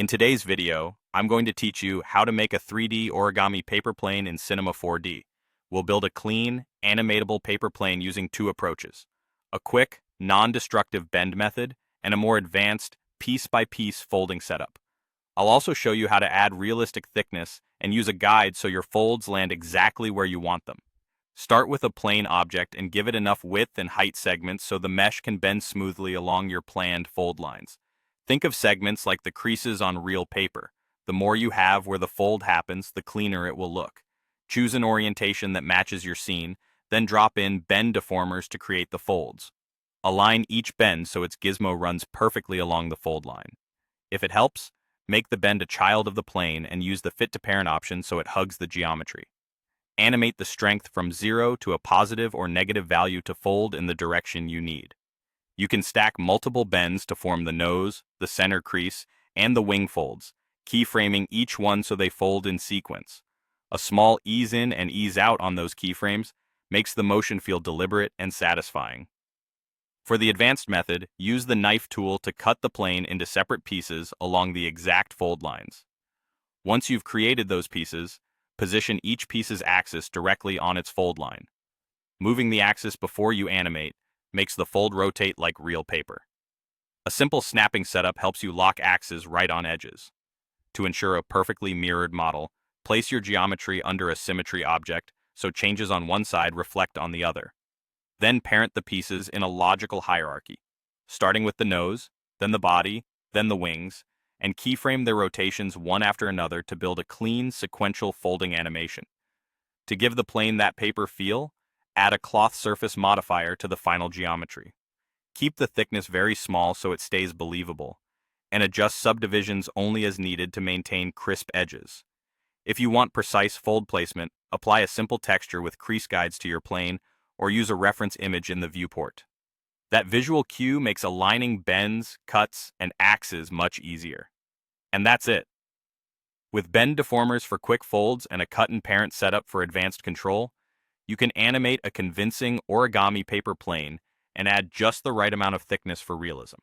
In today's video, I'm going to teach you how to make a 3D origami paper plane in Cinema 4D. We'll build a clean, animatable paper plane using two approaches: a quick, non-destructive bend method and a more advanced, piece-by-piece folding setup. I'll also show you how to add realistic thickness and use a guide so your folds land exactly where you want them. Start with a plane object and give it enough width and height segments so the mesh can bend smoothly along your planned fold lines. Think of segments like the creases on real paper. The more you have where the fold happens, the cleaner it will look. Choose an orientation that matches your scene, then drop in bend deformers to create the folds. Align each bend so its gizmo runs perfectly along the fold line. If it helps, make the bend a child of the plane and use the fit to parent option so it hugs the geometry. Animate the strength from 0 to a positive or negative value to fold in the direction you need. You can stack multiple bends to form the nose, the center crease, and the wing folds, keyframing each one so they fold in sequence. A small ease in and ease out on those keyframes makes the motion feel deliberate and satisfying. For the advanced method, use the knife tool to cut the plane into separate pieces along the exact fold lines. Once you've created those pieces, position each piece's axis directly on its fold line. Moving the axis before you animate makes the fold rotate like real paper. A simple snapping setup helps you lock axes right on edges. To ensure a perfectly mirrored model, place your geometry under a symmetry object so changes on one side reflect on the other. Then parent the pieces in a logical hierarchy, starting with the nose, then the body, then the wings, and keyframe their rotations one after another to build a clean, sequential folding animation. To give the plane that paper feel, add a cloth surface modifier to the final geometry. Keep the thickness very small so it stays believable, and adjust subdivisions only as needed to maintain crisp edges. If you want precise fold placement, apply a simple texture with crease guides to your plane or use a reference image in the viewport. That visual cue makes aligning bends, cuts, and axes much easier. And that's it. With bend deformers for quick folds and a cut and parent setup for advanced control, you can animate a convincing origami paper plane and add just the right amount of thickness for realism.